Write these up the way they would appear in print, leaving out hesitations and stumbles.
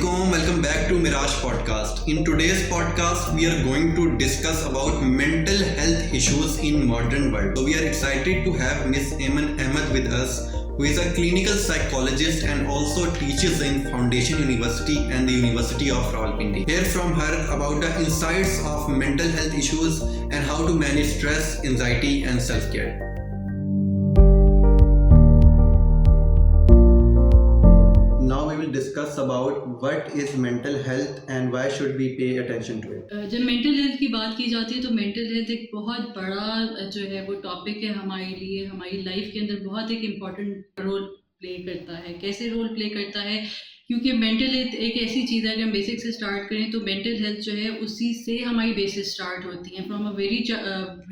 Assalamualaikum. Welcome back to Mirage Podcast. In today's podcast, we are going to discuss about mental health issues in modern world. So we are excited to have Miss Ayman Ahmed with us, who is a clinical psychologist and also teaches in Foundation University and the University of Rawalpindi. Hear from her about the insights of mental health issues and how to manage stress, anxiety, and self-care. Now we will discuss about what is mental health and why should we pay attention to it. जब mental health की बात की जाती है तो mental health एक बहुत बड़ा जो है वो टॉपिक है हमारे लिए, हमारी लाइफ के अंदर बहुत एक इम्पॉर्टेंट रोल प्ले करता है। कैसे रोल प्ले करता है? क्योंकि मेंटल हेल्थ एक ऐसी चीज़ है, अगर हम बेसिक से स्टार्ट करें तो मेंटल हेल्थ जो है उसी से हमारी बेसिस स्टार्ट होती हैं। From a very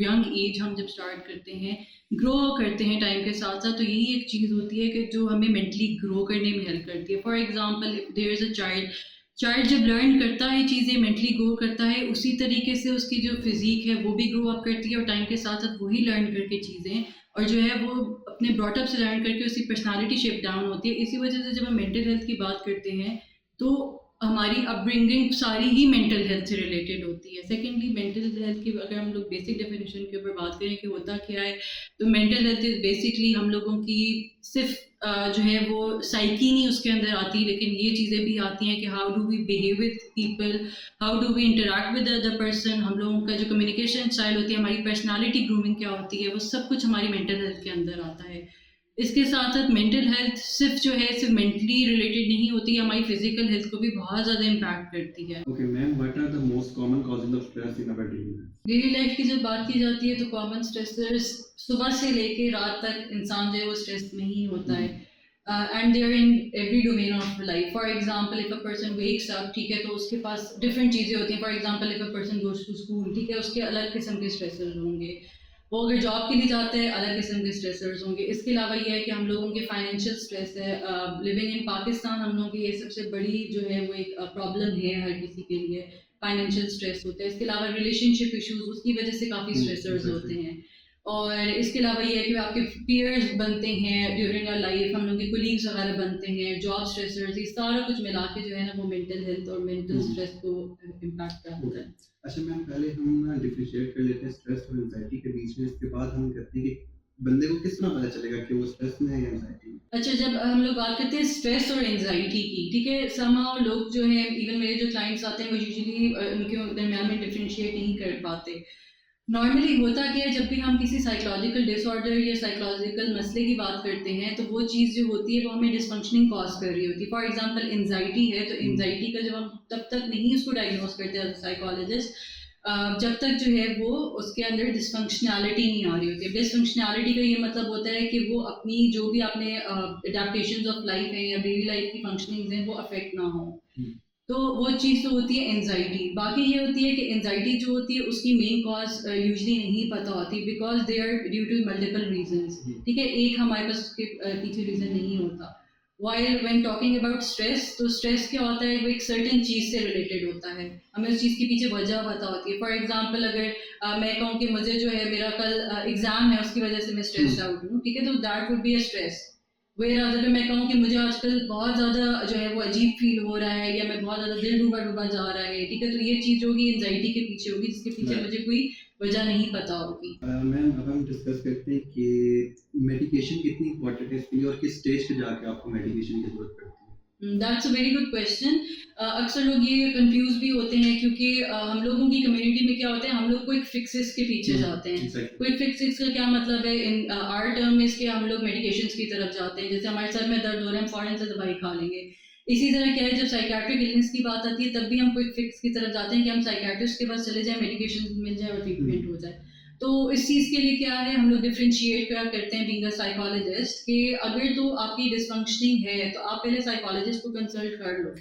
young age हम जब स्टार्ट करते हैं, ग्रो करते हैं टाइम के साथ साथ, तो यही एक चीज़ होती है कि जो हमें मेंटली ग्रो करने में हेल्प करती है। For example, if there is a child जब लर्न करता है चीज़ें, मेंटली ग्रो करता है, उसी तरीके से उसकी जो फिज़ीक है वो भी ग्रो अप करती है और टाइम के साथ साथ वही लर्न करके चीज़ें और जो है वो अपने ब्रॉटअप से लर्न करके उसकी पर्सनालिटी शेप डाउन होती है। इसी वजह से जब हम मेंटल हेल्थ की बात करते हैं तो हमारी अपब्रिंगिंग सारी ही मेंटल हेल्थ से रिलेटेड होती है। सेकेंडली, मेंटल हेल्थ की अगर हम लोग बेसिक डेफिनेशन के ऊपर बात करें कि होता क्या है, तो मेंटल हेल्थ इज़ बेसिकली हम लोगों की सिर्फ जो है वो साइकी नहीं उसके अंदर आती, लेकिन ये चीज़ें भी आती हैं कि how do we behave with people, how do we interact with other person, हम लोगों का जो कम्युनिकेशन स्टाइल होती है, हमारी पर्सनालिटी ग्रूमिंग क्या होती है, वो सब कुछ हमारी मेंटल हेल्थ के अंदर आता है। इसके साथ साथ मेंटल हेल्थ सिर्फ मेंटली रिलेटेड नहीं होती, हमारी फिजिकल हेल्थ को भी बहुत ज़्यादा इम्पैक्ट करती है। Okay, ma'am, what are the most common causes of stress in our daily life? Daily life की जब बात की जाती है तो कॉमन स्ट्रेसर्स सुबह से लेके रात तक इंसान जो है वो स्ट्रेस में ही होता है, and they are in every domain of life. For example, if a person wakes up, ठीक है, तो उसके पास डिफरेंट चीज़ें होती हैं। For example, if a person goes to school, ठीक है, उसके अलग किस्म के स्ट्रेसर्स होंगे। वो अगर जॉब के लिए जाते हैं, अलग किस्म के स्ट्रेसर्स होंगे। इसके अलावा ये है कि हम लोगों के फाइनेंशियल स्ट्रेस है। लिविंग इन पाकिस्तान हम लोगों की ये सबसे बड़ी जो है वो एक प्रॉब्लम है हर किसी के लिए, फाइनेंशियल स्ट्रेस होता है। इसके अलावा रिलेशनशिप इश्यूज, उसकी वजह से काफ़ी स्ट्रेसर्स होते हैं। और इसके अलावा ये है कि आपके पीयर्स बनते हैं ड्यूरिंग आवर लाइफ, हम लोग के कोलीग्स वगैरह बनते हैं, जॉब स्ट्रेसर्स, ये सारा कुछ मिला के जो है ना वो मेंटल हेल्थ और मेंटल स्ट्रेस को इम्पैक्ट करता है। अच्छा मैम, पहले हम डिफरेंशिएट कर लेते हैं स्ट्रेस और एंजाइटी के बीच में, इसके बाद हम कहते हैं कि बंदे को किस तरह पता चलेगा कि वो स्ट्रेस में है या एंजाइटी में। अच्छा, जब हम लोग बात करते हैं स्ट्रेस और एंजाइटी की, ठीक है, समहाउ लोग जो है, इवन मेरे जो क्लाइंट्स आते हैं, वो यूजुअली उनके दरमियान में डिफरेंशिएट नहीं कर पाते। नॉर्मली होता क्या है, जब भी हम किसी साइकोलॉजिकल डिसऑर्डर या साइकोलॉजिकल मसले की बात करते हैं तो वो चीज़ जो होती है वो हमें डिसफंक्शनिंग कॉज कर रही होती है। फॉर एग्जांपल, एंजाइटी है, तो एंजाइटी का जब हम तब तक नहीं उसको डायग्नोज करते हैं साइकोलॉजिस्ट, जब तक जो है वो उसके अंदर डिसफंक्शनैलिटी नहीं आ रही होती है। डिसफंक्शनैलिटी का ये मतलब होता है कि वो अपनी जो भी आपने अडेप्टेशंस ऑफ लाइफ है या डेली लाइफ की फंक्शनिंग्स हैं वो अफेक्ट ना हो। तो वो चीज़ तो होती है एंजाइटी। बाकी ये होती है कि एंजाइटी जो होती है उसकी मेन कॉज यूजुअली नहीं पता होती, because they are due to multiple reasons, ठीक है, एक हमारे पास उसके पीछे रीज़न नहीं होता। While when talking about stress, तो स्ट्रेस क्या होता है, वो एक सर्टेन चीज़ से रिलेटेड होता है, हमें उस चीज़ के पीछे वजह पता होती है। फॉर एग्जांपल, अगर मैं कहूँ कि मुझे जो है मेरा कल एग्ज़ाम है, उसकी वजह से मैं स्ट्रेस्ड आउट हूँ, ठीक है, तो that would be a stress. Where अगर मैं कहूँ कि मुझे आजकल बहुत ज़्यादा जो है वो अजीब फील हो रहा है या मैं बहुत ज़्यादा दिल डूबा डूबा जा रहा है, ठीक है, तो ये चीज़ होगी एंजाइटी के पीछे होगी, जिसके पीछे मुझे कोई वजह नहीं पता होगी। मैम, अब हम डिस्कस करते हैं कि मेडिकेशन कितनी इंपॉर्टेंट है इसके लिए और किस स्टेज पे जाके आपको मेडिकेशन की जरूरत पड़ती है। That's a very good question. अक्सर लोग ये कंफ्यूज भी होते हैं क्योंकि हम लोगों की कम्युनिटी में क्या होता है, हम लोग क्विक फिक्सेस के पीछे जाते हैं। क्विक फिक्सेस का क्या मतलब है, इन आवर टर्म में इसके हम लोग मेडिकेशंस की तरफ जाते हैं। जैसे हमारे सर में दर्द हो रहा है, हम फौरन से दवाई खा लेंगे। इसी तरह क्या है, जब साइकेट्रिक इलनेस की बात आती है तब भी हम क्विक फिक्स की तरफ जाते हैं कि हम साइकेट्रिस्ट के पास चले जाएं, मेडिकेशन मिल जाए और ट्रीटमेंट हो जाए। तो इस चीज़ के लिए क्या है, हम लोग डिफ्रेंशिएट क्या करते हैं बीइंग अ साइकोलॉजिस्ट, कि अगर तो आपकी डिसफंक्शनिंग है तो आप पहले साइकोलॉजिस्ट को कंसल्ट कर लो,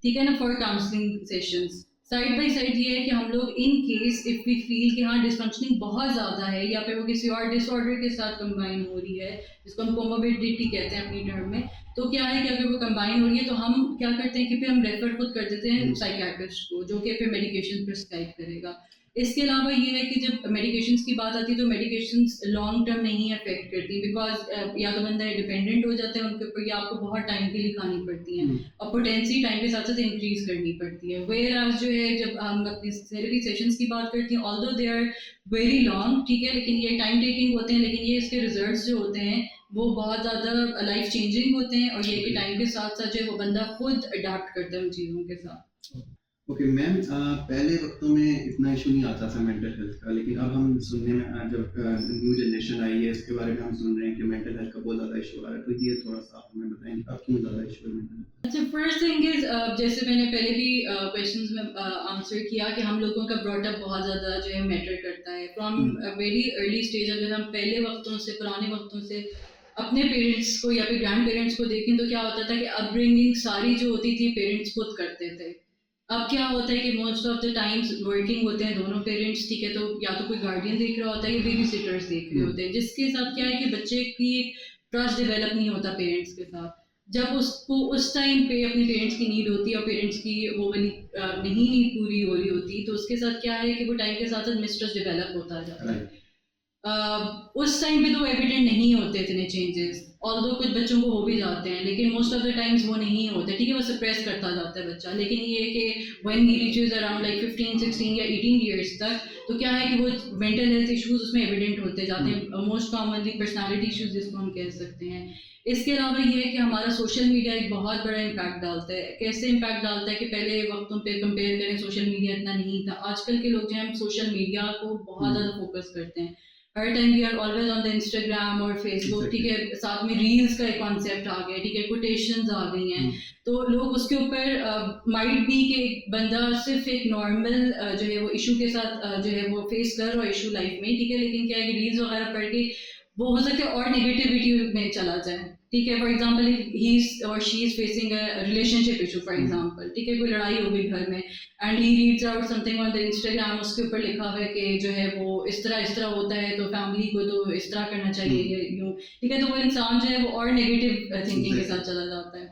ठीक है ना, for counselling sessions. Side by side ये है कि हम लोग in case if we feel कि हाँ डिसफंक्शनिंग बहुत ज़्यादा है या फिर वो किसी और डिसऑर्डर के साथ कंबाइन हो रही है, जिसको हम कोमोबिडिटी कहते हैं अपनी टर्म में, तो क्या है कि अगर वो कंबाइन हो रही है तो हम क्या करते हैं कि फिर हम रेफर खुद कर देते हैं साइकियाट्रिस्ट को, जो कि फिर मेडिकेशन प्रिस्क्राइब करेगा। इसके अलावा ये है कि जब मेडिकेशंस की बात आती है तो मेडिकेशंस लॉन्ग टर्म नहीं अफेक्ट करती, बिकॉज या तो बंदा डिपेंडेंट हो जाता है उनके ऊपर, या आपको बहुत टाइम के लिए खानी पड़ती हैं और पोटेंसी टाइम के साथ साथ इंक्रीज करनी पड़ती है। वेयर आज जो है जब हम अपनी थेरेपी सेशंस की बात करते हैं, although they are very long, ठीक है, लेकिन ये टाइम टेकिंग होते हैं, लेकिन ये इसके रिजल्ट्स जो होते हैं वो बहुत ज़्यादा लाइफ चेंजिंग होते हैं, और ये कि टाइम के साथ साथ जो है वो बंदा खुद अडाप्ट करता है उन चीज़ों के साथ। ओके मैम, पहले वक्तों में इतना इशू नहीं आता था मेंटल हेल्थ का, लेकिन अब हम सुनने में जब न्यू जनरेशन आई है इसके बारे में हम सुन रहे हैं कि मेंटल हेल्थ का बहुत ज़्यादा इशू आ रहा है, तो ये थोड़ा सा आप हमें बताएंगे आप क्यों ज़्यादा इशू है मेंटल हेल्थ? अच्छा, फर्स्ट थिंग इज जैसे मैंने पहले भी क्वेश्चंस में आंसर किया कि हम लोगों का ब्रॉटअप बहुत ज़्यादा जो है मैटर करता है फ्रॉम वेरी अर्ली स्टेज। अगर हम पहले वक्तों से, पुराने वक्तों से अपने पेरेंट्स को या फिर ग्रैंड पेरेंट्स को देखें तो क्या होता था कि अपब्रिंगिंग सारी जो होती थी पेरेंट्स खुद करते थे। अब क्या होता है कि most of the times working होते हैं दोनों पेरेंट्स, ठीक है, तो या तो कोई गार्डियन देख रहा होता है या बेबी सिटर्स देख रहे होते हैं, जिसके साथ क्या है कि बच्चे की ट्रस्ट डेवलप नहीं होता पेरेंट्स के साथ। जब उसको उस टाइम पे अपने पेरेंट्स की नीड होती है और पेरेंट्स की वो वाली नहीं नीड पूरी हो रही होती, तो उसके साथ क्या है कि वो टाइम के साथ साथ मिसट्रस्ट डेवलप होता जाता है। उस टाइम पे तो एविडेंट नहीं होते इतने चेंजेस, ऑल्दो कुछ बच्चों को हो भी जाते हैं, लेकिन मोस्ट ऑफ द टाइम्स वो नहीं होते, ठीक है, वो सप्रेस करता जाता है बच्चा। लेकिन ये कि when he reaches around like 15, 16 या 18 ईयर्स तक, तो क्या है कि वो मेंटल हेल्थ इश्यूज उसमें एविडेंट होते जाते हैं, मोस्ट कॉमनली पर्सनालिटी इश्यूज जिसको हम कह सकते हैं। इसके अलावा ये है कि हमारा सोशल मीडिया एक बहुत बड़ा इम्पैक्ट डालता है। कैसे इम्पैक्ट डालता है कि पहले वक्तों पे कंपेयर करें सोशल मीडिया इतना नहीं था, आजकल के लोग जो हैं सोशल मीडिया को बहुत ज़्यादा फोकस करते हैं, हर time we are always on the Instagram और फेसबुक, ठीक है, साथ में रील्स का एक कॉन्सेप्ट आ गया, ठीक है, कोटेशंस आ गई हैं, तो लोग उसके ऊपर माइट बी कि एक बंदा सिर्फ एक नॉर्मल जो है वो इशू के साथ जो है वो फेस कर रहा है इशू लाइफ में, ठीक है, लेकिन क्या है कि रील्स वगैरह पढ़ के वो हो सकता है और नेगेटिविटी में चला जाए, ठीक है। फॉर एग्जाम्पल ही और she is facing a relationship issue for example, ठीक है, कोई लड़ाई हो गई घर में and he reads out something on the Instagram, उसके ऊपर लिखा हुआ है कि जो है वो इस तरह होता है तो फैमिली को तो इस तरह करना चाहिए यूँ, ठीक है, तो वो इंसान जो है वो और नेगेटिव थिंकिंग के साथ चला जाता है।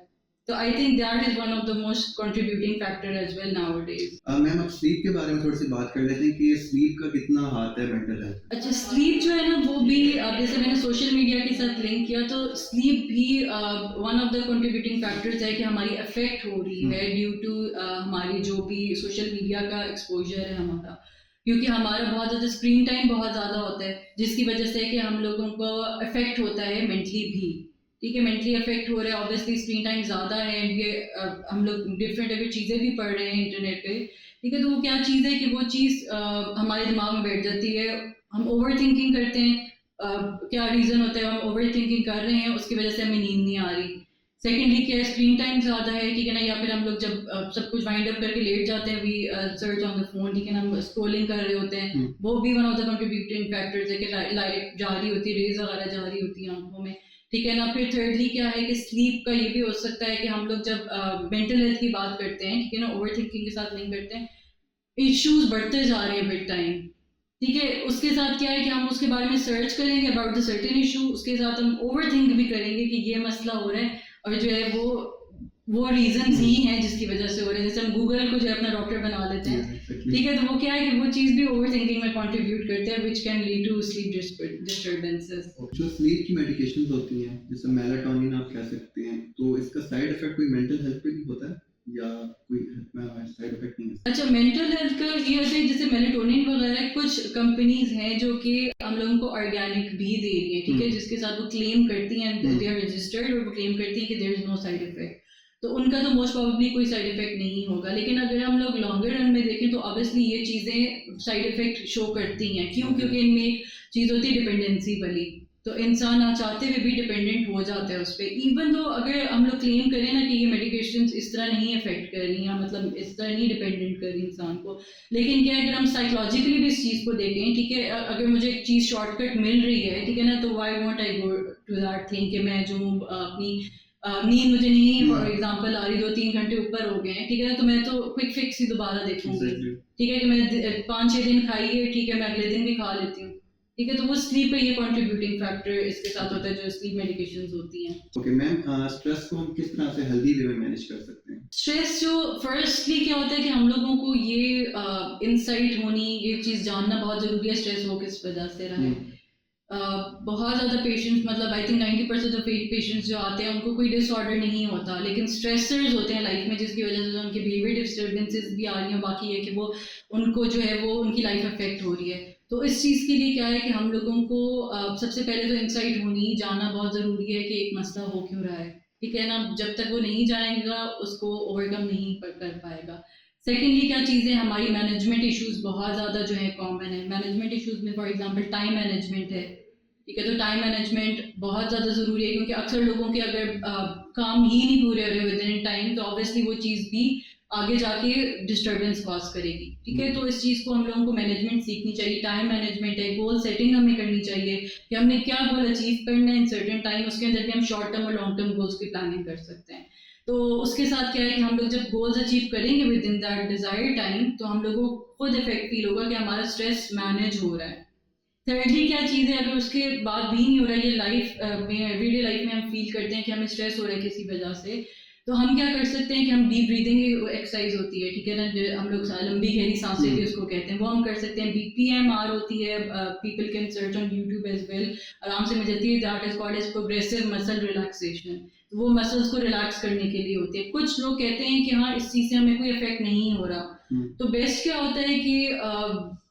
तो I think that is one of the most contributing factor as well nowadays. Ma'am अब स्लीप के बारे में थोड़ी सी बात कर लेते हैं कि स्लीप का कितना हाथ है मेंटल हेल्थ? अच्छा, स्लीप जो है ना वो भी जैसे मैंने सोशल मीडिया के साथ लिंक किया, तो स्लीप भी one of the contributing factors है कि हमारी अफेक्ट हो रही है ड्यू टू हमारी जो भी सोशल मीडिया का एक्सपोजर है हमारा, क्योंकि हमारा बहुत ज़्यादा स्क्रीन टाइम बहुत ज़्यादा होता है, जिसकी वजह से कि हम लोगों को अफेक्ट होता है मेंटली भी, ठीक है, मेंटली अफेक्ट हो रहा है, ऑब्वियसली स्क्रीन टाइम ज़्यादा है, ये हम लोग डिफरेंट अगर चीज़ें भी पढ़ रहे हैं इंटरनेट पे, ठीक है, तो वो क्या चीज़ है कि वो चीज़ हमारे दिमाग में बैठ जाती है, हम ओवर थिंकिंग करते हैं, क्या रीज़न होता है, हम ओवर थिंकिंग कर रहे हैं, उसकी वजह से हमें नींद नहीं आ रही। सेकेंडली क्या है, स्क्रीन टाइम ज़्यादा है, ठीक है ना, या फिर हम लोग जब सब कुछ वाइंड अप करके लेट जाते हैं, we search on the phone, ठीक है ना, हम स्क्रोलिंग कर रहे होते हैं, वो भी one of the contributing factors है कि लाइट जा रही होती है, रेज वगैरह जा रही होती है आंखों में, ठीक है ना। फिर थर्डली क्या है कि स्लीप का ये भी हो सकता है कि हम लोग जब मेंटल हेल्थ की बात करते हैं, ठीक है ना, ओवर थिंकिंग के साथ लिंक करते हैं, इश्यूज बढ़ते जा रहे हैं विद टाइम, ठीक है, उसके साथ क्या है कि हम उसके बारे में सर्च करेंगे अबाउट द सर्टेन इशू, उसके साथ हम ओवर थिंक भी करेंगे कि ये मसला हो रहा है और जो है वो रीजंस ही हैं जिसकी वजह से हो रहा है, जैसे हम गूगल को जो है अपना डॉक्टर बना देते हैं, ठीक है, तो वो क्या है कि वो चीज़ भी ओवर थिंकिंग में कंट्रीब्यूट करते हैं which can lead to sleep disturbances. जो स्लीप की मेडिकेशंस होती हैं जैसे मेलाटोनिन आप कह सकते हैं, तो इसका साइड इफेक्ट कोई मेंटल हेल्थ पे भी होता है या कोई साइड इफेक्ट नहीं है? अच्छा, मेंटल हेल्थ का ये होता है जैसे मेलाटोनिन वगैरह कुछ कंपनीज हैं जो कि हम लोगों को ऑर्गेनिक भी दे रही है, ठीक है, जिसके साथ वो क्लेम करती हैं, दे आर रजिस्टर्ड, और वो क्लेम करती हैं कि there is no side effect, तो उनका तो मोस्ट प्रोबेबली कोई साइड इफेक्ट नहीं होगा। लेकिन अगर हम लोग लॉन्गर रन में देखें तो ऑब्वियसली ये चीज़ें साइड इफेक्ट शो करती हैं, क्यों, क्योंकि इनमें एक चीज़ होती है डिपेंडेंसी वाली, तो इंसान ना चाहते हुए भी डिपेंडेंट हो जाता है उस पर, इवन तो अगर हम लोग क्लेम करें ना कि ये मेडिकेशंस इस तरह नहीं अफेक्ट कर रही हैं, मतलब इस तरह नहीं डिपेंडेंट कर रही इंसान को, लेकिन क्या है अगर हम साइकोलॉजिकली भी इस चीज़ को देखें, ठीक है, अगर मुझे एक चीज़ शॉर्टकट मिल रही है, ठीक है ना, तो why won't I go to that thing कि मैं जो अपनी नींद मुझे नहीं फॉर एग्जांपल आ रही 2-3 घंटे ऊपर हो गए हैं, ठीक है, तो मैं तो क्विक फिक्स ही दोबारा देखूंगी, ठीक है, कि मैं 5-6 दिन खाई है, ठीक है, मैं अगले दिन भी खा लेती हूँ, ठीक है। तो वो स्लीप का ये कंट्रीब्यूटिंग फैक्टर इसके साथ होता है, जो स्लीप मेडिकेशंस होती हैं। ओके मैम, स्ट्रेस को हम किस तरह से हेल्दी वे में मैनेज कर सकते हैं? स्ट्रेस जो फर्स्टली क्या होता है कि हम लोगों को ये इंसाइट होनी, ये चीज़ जानना बहुत ज़रूरी है स्ट्रेस हो किस वजह से रहा है। बहुत ज़्यादा पेशेंट्स, मतलब आई थिंक 90% ऑफ पेशेंट्स जो आते हैं उनको कोई डिसऑर्डर नहीं होता, लेकिन स्ट्रेसर्स होते हैं लाइफ में जिसकी वजह से उनके बिहेवियर डिस्टर्बेंसेस भी आ रही हैं, बाकी है कि वो उनको जो है वो उनकी लाइफ अफेक्ट हो रही है। तो इस चीज़ के लिए क्या है कि हम लोगों को सबसे पहले तो इंसाइट होनी, जानना बहुत ज़रूरी है कि एक मसला हो क्यों रहा है, ठीक है ना। जब तक वो नहीं जाएगा उसको ओवरकम नहीं कर पाएगा। सेकेंडली क्या चीज़ें, हमारी मैनेजमेंट इश्यूज बहुत ज़्यादा जो है कॉमन है। मैनेजमेंट इश्यूज में फॉर एग्जांपल टाइम मैनेजमेंट है, ठीक है। तो टाइम मैनेजमेंट बहुत ज़्यादा ज़रूरी है, क्योंकि अक्सर लोगों के अगर काम ही नहीं पूरे हो रहे विद इन टाइम, तो ऑब्वियसली वो चीज़ भी आगे जाके डिस्टर्बेंस कॉज करेगी, ठीक है। तो इस चीज़ को हम लोगों को मैनेजमेंट सीखनी चाहिए। टाइम मैनेजमेंट है, गोल सेटिंग हमें करनी चाहिए कि हमने क्या गोल अचीव करना है इन सर्टेन टाइम, उसके अंदर भी हम शॉर्ट टर्म और लॉन्ग टर्म गोल्स की प्लानिंग कर सकते हैं। तो उसके साथ क्या है कि हम लोग जब गोल्स अचीव करेंगे with in that desired time, तो हम लोगों को खुद इफेक्ट फील होगा कि हमारा स्ट्रेस मैनेज हो रहा है। थर्डली क्या चीज़ है, अगर उसके बाद भी नहीं हो रहा है, ये लाइफ में एवरीडे लाइफ में हम फील करते हैं कि हमें स्ट्रेस हो रहा है किसी वजह से, तो हम क्या कर सकते हैं कि हम डीप ब्रीदिंग एक्सरसाइज होती है, ठीक है ना, जो हम लोग लंबी गहरी सांसें भी उसको कहते हैं, वो हम कर सकते हैं। BPMR होती है, people can search on YouTube as well, आराम से मिल जाती है। That is called as progressive muscle relaxation. तो वो मसल्स को रिलैक्स करने के लिए होती है। कुछ लोग कहते हैं कि हाँ इस चीज़ से हमें कोई इफेक्ट नहीं हो रहा, तो बेस्ट क्या होता है कि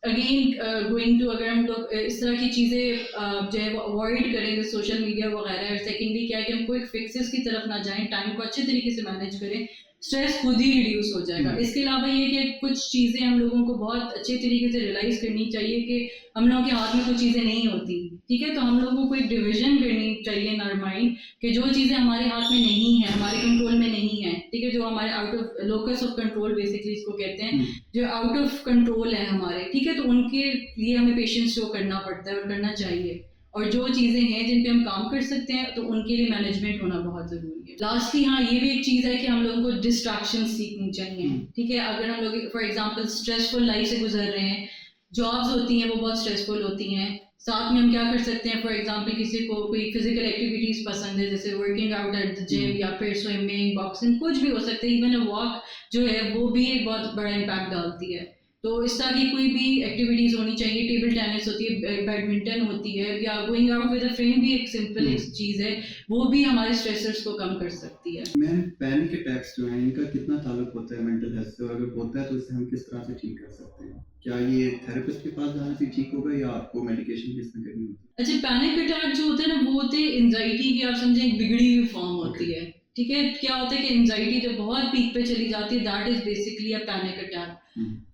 अगेन गोइंग टू, अगर हम लोग इस तरह की चीज़ें जो है वो अवॉइड करें, जैसे सोशल मीडिया वगैरह। और सेकेंडली क्या है कि हम क्विक फिक्सेस की तरफ ना जाएं, टाइम को अच्छे तरीके से मैनेज करें, स्ट्रेस खुद ही रिड्यूस हो जाएगा। इसके अलावा ये कि कुछ चीज़ें हम लोगों को बहुत अच्छे तरीके से रियलाइज़ करनी चाहिए कि हम लोगों के हाथ में कुछ चीज़ें नहीं होती, ठीक है। तो हम लोगों को एक डिवीजन करनी चाहिए इन आवर माइंड कि जो चीज़ें हमारे हाथ में नहीं है, हमारे कंट्रोल में नहीं है, ठीक है, जो हमारे out of locus of control basically इसको कहते हैं, जो आउट ऑफ कंट्रोल है हमारे, ठीक है, तो उनके लिए हमें पेशेंस शो करना पड़ता है और करना चाहिए। और जो चीज़ें हैं जिन पे हम काम कर सकते हैं, तो उनके लिए मैनेजमेंट होना बहुत ज़रूरी है। लास्टली हाँ ये भी एक चीज़ है कि हम लोगों को डिस्ट्रैक्शन सीखनी चाहिए, ठीक है। अगर हम लोग फॉर एग्जांपल स्ट्रेसफुल लाइफ से गुजर रहे हैं, जॉब्स होती हैं वो बहुत स्ट्रेसफुल होती हैं, साथ में हम क्या कर सकते हैं, फॉर एग्जांपल किसी को कोई फिजिकल एक्टिविटीज़ पसंद है, जैसे working out at the gym या फिर स्विमिंग, बॉक्सिंग, कुछ भी हो सकता है। इवन अ वॉक जो है वो भी एक बहुत बड़ा इम्पैक्ट डालती है। तो इस तरह की कोई भी एक्टिविटीज़ होनी चाहिए। टेबल टेनिस होती है, बैडमिंटन होती है, या going out with a friend भी एक सिंपल चीज़ है, वो भी हमारे स्ट्रेसर्स को कम कर सकती है। मैम, पैनिक अटैक्स जो हैं इनका कितना ताल्लुक होता है मेंटल हेल्थ से, और अगर होता है तो इसे हम किस तरह से ठीक कर सकते हैं? क्या ये थेरेपिस्ट के पास जाने से ठीक होगा या आपको मेडिकेशन भी इसमें करनी होती है? अच्छा, पैनिक अटैक जो होते हैं ना, वो होते हैं एंजाइटी की, आप समझें एक बिगड़ी हुई फॉर्म होती है, ठीक है। क्या होता है कि एंजाइटी जब बहुत पीक पे चली जाती है, that is basically a panic attack.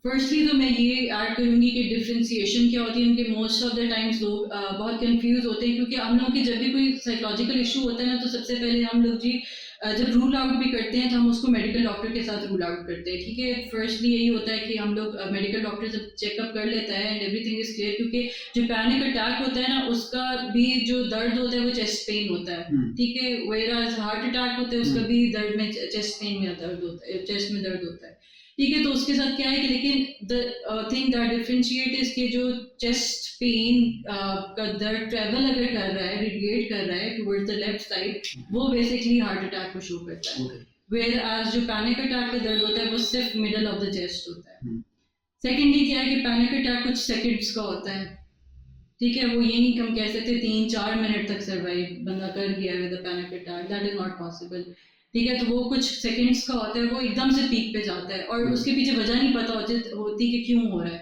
Firstly तो मैं ये ऐड करूंगी कि डिफ्रेंसिएशन क्या होती है उनके। मोस्ट ऑफ द टाइम्स लोग बहुत कंफ्यूज होते हैं, क्योंकि हम लोग के जब भी कोई साइकोलॉजिकल इशू होता है ना, तो सबसे पहले हम लोग जी जब रूल आउट भी करते हैं तो हम उसको मेडिकल डॉक्टर के साथ रूल आउट करते हैं, ठीक है। फर्स्टली यही होता है कि हम लोग मेडिकल डॉक्टर जब चेकअप कर लेता है एंड एवरीथिंग इज क्लियर, क्योंकि जो पैनिक अटैक होता है ना, उसका भी जो दर्द होता है वो चेस्ट पेन होता है, ठीक है। वेयरएज हार्ट अटैक होता है उसका भी दर्द में, चेस्ट पेन में दर्द होता है, चेस्ट में दर्द होता है, ठीक है। तो उसके साथ क्या है कि लेकिन the thing that differentiate is कि जो चेस्ट पेन का दर्द ट्रेवल अगर कर रहा है, रेडिएट कर रहा है टुवर्ड्स द लेफ्ट साइड, वो बेसिकली हार्ट अटैक को शो करता है। वेयर एज जो पैनिक अटैक का दर्द होता है वो सिर्फ मिडल ऑफ द चेस्ट होता है। सेकेंडली क्या है कि पैनिक अटैक कुछ सेकंड्स का होता है, ठीक है। वो ये नहीं हम कह सकते 3-4 मिनट तक सर्वाइव बंदा कर गया with the panic attack, that is not possible, ठीक है। तो वो कुछ सेकंड्स का होता है, वो एकदम से पीक पे जाता है और उसके पीछे वजह नहीं पता होती कि क्यों हो रहा है,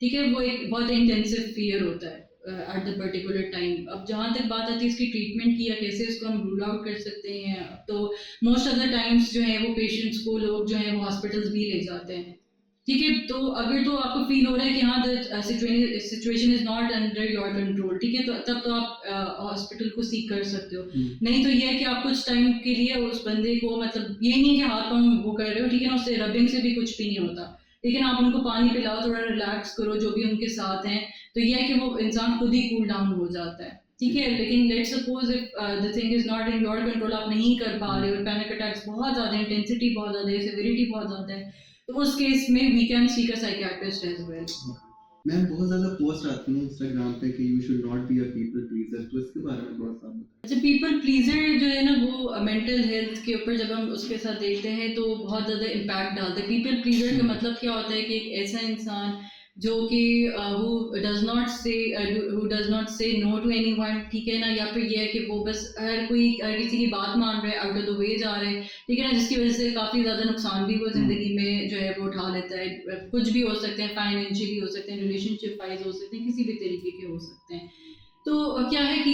ठीक है। वो एक बहुत इंटेंसिव फियर होता है एट द पर्टिकुलर टाइम। अब जहाँ तक बात आती है इसकी ट्रीटमेंट की या कैसे इसको हम रूल आउट कर सकते हैं, तो मोस्ट ऑफ द टाइम्स जो है वो पेशेंट्स को लोग जो है वो हॉस्पिटल्स भी ले जाते हैं, ठीक है। तो अगर तो आपको फील हो रहा है कि हाँ the situation is not under your control, ठीक है, तो तब तो आप हॉस्पिटल को सीख कर सकते हो। नहीं तो ये है कि आप कुछ टाइम के लिए उस बंदे को, मतलब ये नहीं है कि हाथ पाँव वो कर रहे हो, ठीक है ना, उससे रबिंग से भी कुछ भी नहीं होता, लेकिन आप उनको पानी पिलाओ, थोड़ा रिलैक्स करो, जो भी उनके साथ हैं, तो ये है कि वो इंसान खुद ही कूल डाउन हो जाता है, ठीक है। लेकिन let's suppose if the thing is not in your control, आप नहीं कर पा रहे हो, पैनिक अटैक्स बहुत ज़्यादा, इंटेंसिटी बहुत ज़्यादा है, सिविरिटी बहुत ज़्यादा है, तो उस केस में we can seek a psychiatrist as well. Ma'am बहुत ज़्यादा पोस्ट आती हैं इंस्टाग्राम पे कि you should not be a people pleaser, तो इसके बारे में थोड़ा सा आप बताएं। अच्छा, पीपल प्लीजर जो है ना, वो मेंटल हेल्थ के ऊपर जब हम उसके साथ देखते हैं तो बहुत ज़्यादा इम्पैक्ट डालता है। पीपल प्लीजर का मतलब क्या होता है कि एक ऐसा इंसान जो कि हु डज नॉट से नो टू एनीवन, ठीक है ना, या फिर ये है कि वो बस हर किसी की बात मान रहा है, आउट ऑफ द वे जा रहे हैं, ठीक है ना, जिसकी वजह से काफ़ी ज़्यादा नुकसान भी वो ज़िंदगी में जो है वो उठा लेता है। कुछ भी हो सकते हैं, फाइनेंशियली हो सकते हैं, रिलेशनशिप वाइज हो सकते हैं, किसी भी तरीके के हो सकते हैं। तो क्या है कि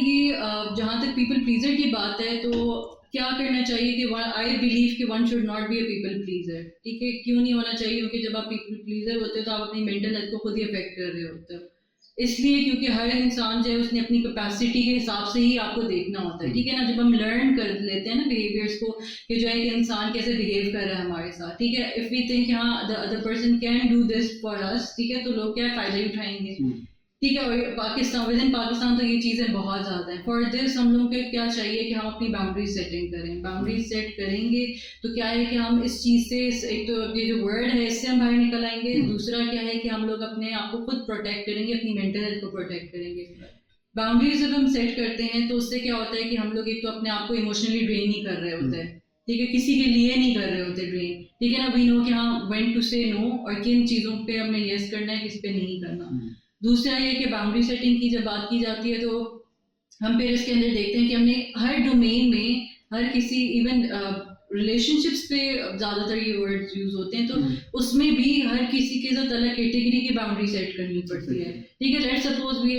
जहाँ तक पीपल प्लीजर की बात है, तो क्या करना चाहिए कि आई बिलीव कि one should not be a people pleaser, ठीक है। क्यों नहीं होना चाहिए? क्योंकि जब आप पीपल प्लीजर होते हो तो आप अपनी मेंटल हेल्थ को खुद ही अफेक्ट कर रहे होते हो। इसलिए क्योंकि हर इंसान जो है उसने अपनी कैपेसिटी के हिसाब से ही आपको देखना होता है, ठीक है ना। जब हम लर्न कर लेते हैं ना बिहेवियर्स को, कि जो है कि इंसान कैसे बिहेव कर रहा है हमारे साथ, ठीक है, इफ़ वी थिंक हाँ the other person can do this for us, ठीक है, तो लोग क्या फ़ायदा ही उठाएंगे, ठीक है। और पाकिस्तान, विद इन पाकिस्तान तो ये चीज़ें बहुत ज़्यादा हैं। फॉर दिस हम लोगों को क्या चाहिए कि हम अपनी बाउंड्रीज सेटिंग करें। बाउंड्रीज सेट करेंगे तो क्या है कि हम इस चीज़ से, एक तो ये जो वर्ड है इससे हम बाहर निकल आएंगे, दूसरा क्या है कि हम लोग अपने आप को खुद प्रोटेक्ट करेंगे, अपनी मेंटल हेल्थ को प्रोटेक्ट करेंगे। बाउंड्रीज जब हम सेट करते हैं तो उससे क्या होता है कि हम लोग एक तो अपने आप को इमोशनली ड्रेन नहीं कर रहे होते हैं, ठीक है, किसी के लिए नहीं कर रहे होते ड्रेन, ठीक है ना। वी नो कि हाँ व्हेन टू से नो, और किन चीज़ों पे हमने यस करना है, किस पे नहीं करना। दूसरा ये कि बाउंड्री सेटिंग की जब बात की जाती है तो हम फिर इसके अंदर देखते हैं कि हमने हर डोमेन में, हर किसी, इवन रिलेशनशिप्स पे ज़्यादातर ये वर्ड्स यूज होते हैं, तो उसमें भी हर किसी के साथ अलग कैटेगरी की बाउंड्री सेट करनी पड़ती है, ठीक है। लेट्स सपोज वी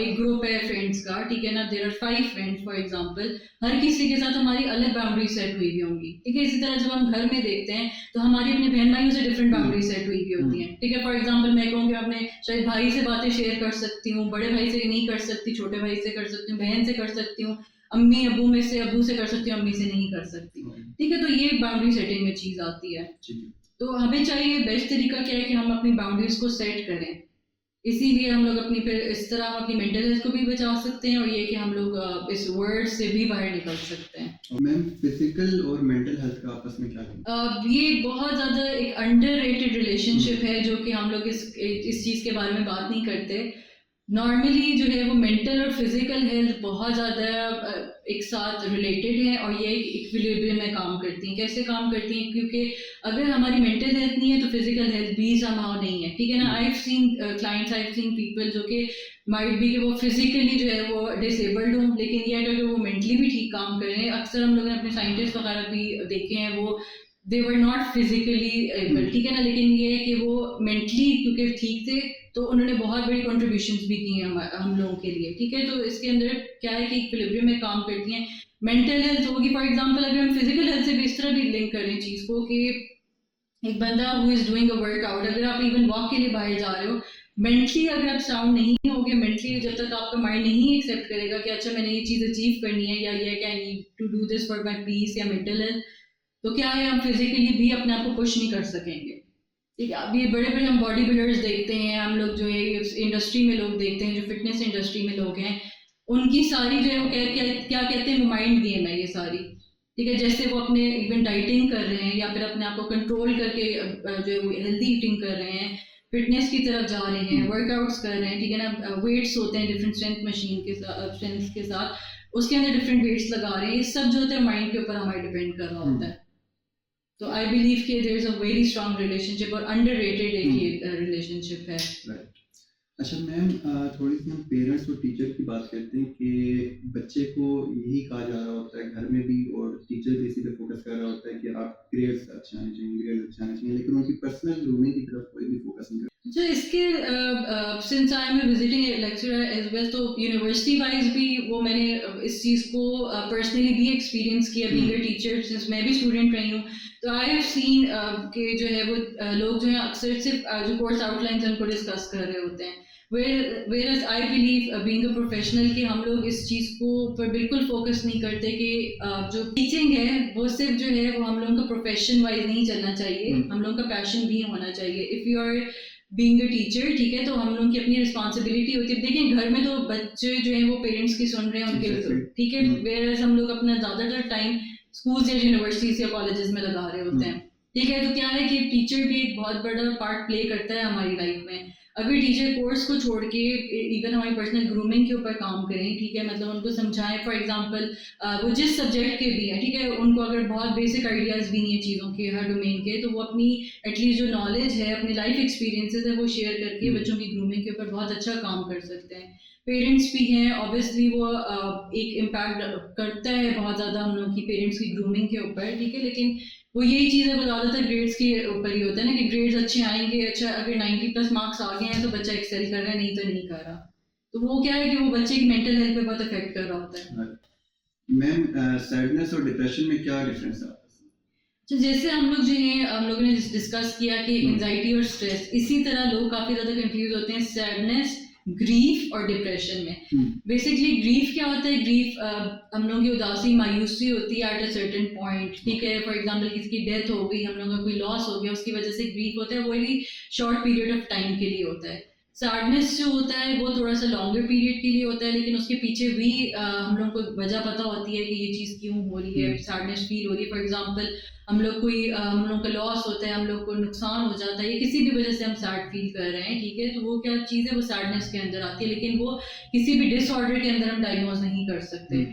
एक ग्रुप है फ्रेंड्स का, ठीक है ना, there are 5 friends for example, हर किसी के साथ हमारी अलग बाउंड्री सेट हुई हुई होंगी, ठीक है। इसी तरह जब हम घर में देखते हैं तो हमारी अपने बहन भाइयों से डिफरेंट बाउंड्री सेट हुई हुई होती हैं, ठीक है। फॉर एग्जांपल मैं कहूँगी अपने शायद भाई से बातें शेयर कर सकती हूँ, बड़े भाई से नहीं कर सकती, छोटे भाई से कर सकती हूँ, बहन से कर सकती हूँ, अम्मी अबू में से अबू से कर सकती हूँ, अम्मी से नहीं कर सकती, ठीक है। तो ये बाउंड्री सेटिंग में चीज़ आती है। तो हमें चाहिए, बेस्ट तरीका क्या है कि हम अपनी बाउंड्रीज को सेट करें। इसीलिए हम लोग अपनी, फिर इस तरह हम अपनी मेंटल हेल्थ को भी बचा सकते हैं, और ये कि हम लोग इस वर्ड से भी बाहर निकल सकते हैं। मैम फिजिकल और मेंटल हेल्थ का आपस में क्या है? ये बहुत ज़्यादा एक अंडररेटेड रिलेशनशिप है, जो कि हम लोग इस चीज़ के बारे में बात नहीं करते। नॉर्मली जो है वो मेंटल और फिजिकल हेल्थ बहुत ज़्यादा एक साथ रिलेटेड है, और ये इक्विलिब्रियम में काम करती हैं। कैसे काम करती हैं? क्योंकि अगर हमारी मेंटल हेल्थ नहीं है तो फिजिकल हेल्थ भी समहाउ नहीं है, ठीक है ना। I have seen clients, I have seen people जो कि माइट बी कि वो फिजिकली जो है वो डिसेबल्ड हो, लेकिन ये अगर वो मेंटली भी ठीक काम कर रहे हैं। अक्सर हम लोगों ने अपने साइंटिस्ट वगैरह भी देखे हैं, वो दे वर नॉट फिजिकली एबल, ठीक है ना, लेकिन ये है कि वो मेंटली क्योंकि ठीक थे तो उन्होंने बहुत बड़ी कंट्रीब्यूशंस भी की हैं हम लोगों के लिए, ठीक है। तो इसके अंदर क्या है कि इक्विलिब्रियम में काम करती हैं। मेंटल हेल्थ होगी, फॉर एग्जांपल अगर हम फिजिकल हेल्थ से भी इस तरह भी लिंक करें चीज़ को, कि एक बंदा who is doing a workout, अगर आप इवन वॉक के लिए बाहर जा रहे हो, मेंटली अगर आप साउंड नहीं होगे, मेंटली जब तक आपका माइंड नहीं एक्सेप्ट करेगा कि अच्छा मैंने ये चीज़ अचीव करनी है, या ये I need to do this for my peace या मेंटल हेल्थ, तो क्या है हम फिजिकली भी अपने आप को पुश नहीं कर सकेंगे, ठीक है। अब ये बड़े बड़े हम बॉडी बिल्डर्स देखते हैं, हम लोग जो है इंडस्ट्री में लोग देखते हैं, जो फिटनेस इंडस्ट्री में लोग हैं, उनकी सारी जो है वो क्या कहते हैं, माइंड गेम है ये सारी, ठीक है। जैसे वो अपने इवन डाइटिंग कर रहे हैं, या फिर अपने आप को कंट्रोल करके जो है वो हेल्दी ईटिंग कर रहे हैं, फिटनेस की तरफ जा रहे हैं, वर्कआउट्स कर रहे हैं, ठीक है ना। वेट्स होते हैं डिफरेंट स्ट्रेंथ मशीन के साथ, स्ट्रेंथ के साथ, उसके अंदर डिफरेंट वेट्स लगा रहे हैं, ये सब जो होता है माइंड के ऊपर हमारे डिपेंड कर रहा होता है। तो आई बिलीव कि there is a very strong relationship, और अंडररेटेड एक ये रिलेशनशिप है। अच्छा मैम, थोड़ी सी हम पेरेंट्स और टीचर की बात करते हैं कि बच्चे को यही कहा जा रहा होता है घर में भी, और टीचर भी इसी पे फोकस कर रहा होता है कि आप ग्रेड्स अच्छे आने चाहिए, लेकिन उनकी पर्सनल ग्रूमिंग की तरफ कोई भी फोकस नहीं करता। जो इसके since I am visiting lecturer as well, तो यूनिवर्सिटी वाइज भी वो मैंने इस चीज़ को पर्सनली भी एक्सपीरियंस किया, बीइंग अ टीचर, सिंस मैं भी स्टूडेंट रही हूँ। तो आई हैव सीन कि जो है वो लोग जो है अक्सर सिर्फ जो कोर्स आउटलाइंस उनको डिस्कस कर रहे होते हैं, whereas I believe being a professional कि हम लोग इस चीज़ को पर बिल्कुल फोकस नहीं करते कि जो टीचिंग है वो सिर्फ जो है वो हम लोगों का प्रोफेशन वाइज नहीं चलना चाहिए, हम लोगों का पैशन भी होना चाहिए। If you are being a teacher, ठीक है, तो हम लोगों की अपनी रिस्पॉन्सिबिलिटी होती है। देखिए घर में तो बच्चे जो हैं वो पेरेंट्स की सुन रहे हैं उनके, ठीक है, whereas हम लोग अपना ज़्यादातर टाइम स्कूल्स या यूनिवर्सिटीज़ या कॉलेजेस में लगा रहे होते हैं, ठीक है। तो क्या है कि टीचर भी एक बहुत बड़ा पार्ट प्ले करता है हमारी लाइफ में। अगर टीचर कोर्स को छोड़ के इवन हमारी पर्सनल ग्रूमिंग के ऊपर काम करें, ठीक है, मतलब उनको समझाएं, फॉर एग्जांपल वो जिस सब्जेक्ट के भी हैं, ठीक है, उनको अगर बहुत बेसिक आइडियाज़ भी नहीं है चीज़ों के हर डोमेन के, तो वो अपनी एटलीस्ट जो नॉलेज है, अपनी लाइफ एक्सपीरियंसेस है, वो शेयर करके बच्चों की ग्रूमिंग के ऊपर बहुत अच्छा काम कर सकते हैं। पेरेंट्स भी हैं, ऑब्वियसली वो एक इम्पैक्ट करता है बहुत ज़्यादा हम लोग की पेरेंट्स की ग्रूमिंग के ऊपर, ठीक है, लेकिन वो यही चीज़ है, वो ज़्यादातर ग्रेड्स के ऊपर ही होता है ना, कि ग्रेड्स अच्छे आएंगे, अच्छा अगर 90+ मार्क्स आ गए हैं तो बच्चा एक्सेल कर रहा है, नहीं तो नहीं कर रहा। तो वो क्या है कि वो बच्चे की मेंटल हेल्थ पे बहुत अफेक्ट कर रहा होता है। मैम, सैडनेस और डिप्रेशन में क्या डिफरेंस है? तो जैसे हम लोग जो है, हम लोगों ने डिस्कस किया कि एंजाइटी और स्ट्रेस, इसी तरह लोग काफ़ी ज़्यादा कंफ्यूज होते हैं सैडनेस, ग्रीफ और डिप्रेशन में। बेसिकली ग्रीफ क्या होता है? ग्रीफ हम लोगों की उदासी, मायूसी होती है एट अ सर्टेन पॉइंट, ठीक है, फॉर एग्जांपल किसी की डेथ हो गई, हम लोगों का कोई लॉस हो गया, उसकी वजह से ग्रीफ होता है, वो ही शॉर्ट पीरियड ऑफ टाइम के लिए होता है। सैडनेस जो होता है वो थोड़ा सा लॉन्गर पीरियड के लिए होता है, लेकिन उसके पीछे भी हम लोगों को वजह पता होती है कि ये चीज़ क्यों हो रही है, सैडनेस फील हो रही है। फॉर एग्जांपल हम लोग का लॉस होता है, हम लोग को नुकसान हो जाता है, या किसी भी वजह से हम सैड फील कर रहे हैं, ठीक है, तो वो क्या चीज़ है, वो सैडनेस के अंदर आती है, लेकिन वो किसी भी डिसऑर्डर के अंदर हम डायग्नोज नहीं कर सकते।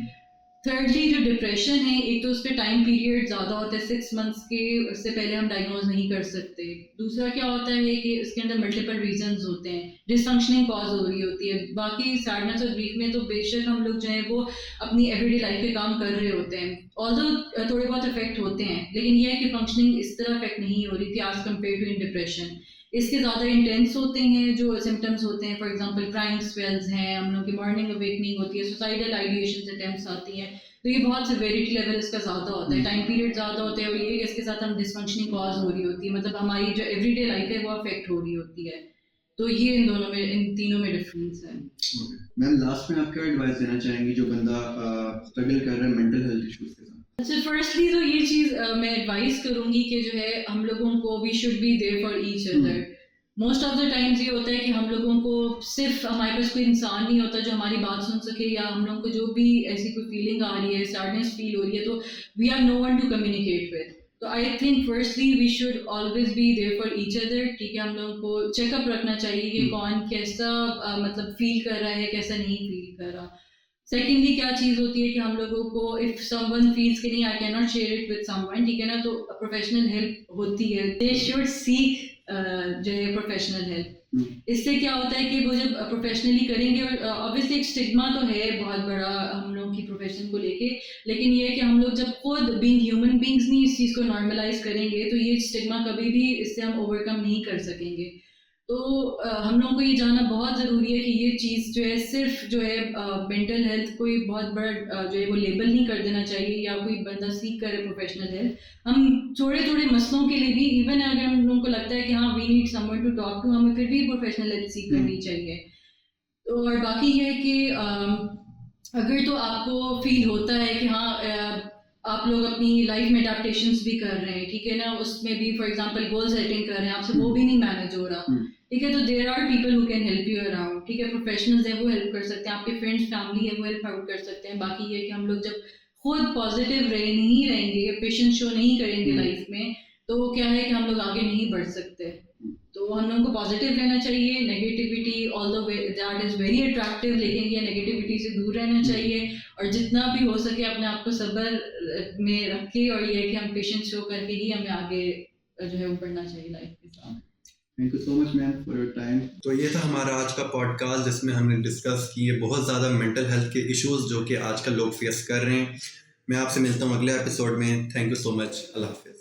थर्डली जो डिप्रेशन है, एक तो उसके टाइम पीरियड ज़्यादा होता है, 6 मंथ्स के, उससे पहले हम डायग्नोज नहीं कर सकते। दूसरा क्या होता है कि इसके अंदर मल्टीपल रीजंस होते हैं, डिसफंक्शनिंग कॉज हो रही होती है। बाकी सैडनेस और ग्रीफ में तो बेशक हम लोग जो है वो अपनी एवरीडे लाइफ पे काम कर रहे होते हैं, ऑल्दो थोड़े बहुत इफेक्ट होते हैं, लेकिन यह है कि फंक्शनिंग इस तरह इफेक्ट नहीं हो रही थी as compare to in depression. इसके ज़्यादा इंटेंस होते हैं जो सिम्टम्स होते हैं, फॉर एग्जांपल क्राइंग स्पेल्स हैं, हम लोग की मॉर्निंग अवेकनिंग होती है, सुसाइडल आइडिएशन अटेम्प्ट्स आती हैं, तो ये बहुत सिवियरिटी लेवल इसका ज़्यादा होता है, टाइम पीरियड ज़्यादा होता है, और ये इसके साथ हम डिसफंक्शनिंग कॉज हो रही होती है, मतलब हमारी जो एवरीडे लाइफ है वो अफेक्ट हो रही होती है। तो ये इन तीनों में डिफरेंस है। मैम, लास्ट में आप क्या एडवाइस देना चाहेंगी जो बंदा स्ट्रगल कर रहा है मेंटल हेल्थ इश्यूज के साथ? अच्छा, फर्स्टली तो ये चीज़ मैं एडवाइस करूँगी कि जो है हम लोगों को we should be there for each other. Most of the times ये होता है कि हम लोगों को सिर्फ हमारे पास कोई इंसान नहीं होता जो हमारी बात सुन सके, या हम लोगों को जो भी ऐसी कोई फीलिंग आ रही है, सैडनेस फील हो रही है, तो we have no one to communicate with. तो I think firstly we should always be there for each other, ठीक है, हम लोगों को चेकअप रखना चाहिए कि कौन कैसा मतलब फील कर रहा है, कैसा नहीं फील कर रहा। सेकेंडली क्या चीज़ होती है कि हम लोगों को इफ समवन फील्स कि नहीं I can not share it with someone, ठीक है ना, तो प्रोफेशनल हेल्प होती है, दे शुड सीक जो है प्रोफेशनल हेल्प। इससे क्या होता है कि वो जब प्रोफेशनली करेंगे, और ऑब्वियसली एक स्टिग्मा तो है बहुत बड़ा हम लोग की प्रोफेशन को लेके, लेकिन ये है कि हम लोग जब खुद बीइंग ह्यूमन बींग्स नहीं इस चीज़ को नॉर्मलाइज करेंगे, तो ये स्टिग्मा कभी भी इससे हम ओवरकम नहीं कर सकेंगे। तो हम लोगों को ये जानना बहुत ज़रूरी है कि ये चीज़ जो है सिर्फ जो है मेंटल हेल्थ कोई बहुत बड़ा जो है वो लेबल नहीं कर देना चाहिए, या कोई बंदा सीख करे प्रोफेशनल हेल्प। हम थोड़े थोड़े मसलों के लिए भी, इवन अगर हम लोगों को लगता है कि हाँ we need someone to talk to, हमें फिर भी प्रोफेशनल हेल्प सीख करनी चाहिए। तो और बाकी ये है कि अगर तो आपको फील होता है कि हाँ आप लोग अपनी लाइफ में अडेप्टेशंस भी कर रहे हैं, ठीक है ना, उसमें भी फॉर एग्जांपल गोल सेटिंग कर रहे हैं, आपसे वो भी नहीं मैनेज हो रहा, ठीक है, तो there are people who can help you around, ठीक है, प्रोफेशनल्स हैं वो हेल्प कर सकते हैं, आपके फ्रेंड्स फैमिली है वो हेल्प आउट कर सकते हैं। बाकी ये कि हम लोग जब खुद पॉजिटिव नहीं रहेंगे, पेशेंस शो नहीं करेंगे लाइफ में, तो क्या है कि हम लोग आगे नहीं बढ़ सकते। तो हम लोगों को पॉजिटिव रहना चाहिए, negativity although that is very attractive, लेकिन ये नेगेटिविटी से दूर रहना चाहिए, और जितना भी हो सके अपने आप को सब्र में रखे, और ये है कि हम पेशेंस शो करके ही हमें आगे जो है वो बढ़ना चाहिए लाइफ के साथ। Thank you so much ma'am for your time. तो ये था हमारा आज का पॉडकास्ट, जिसमें हमने डिस्कस किए बहुत ज़्यादा मेंटल हेल्थ के इश्यूज जो कि आजकल लोग फेस कर रहे हैं। मैं आपसे मिलता हूँ अगले एपिसोड में। Thank you so much. अल्लाह हाफिज़।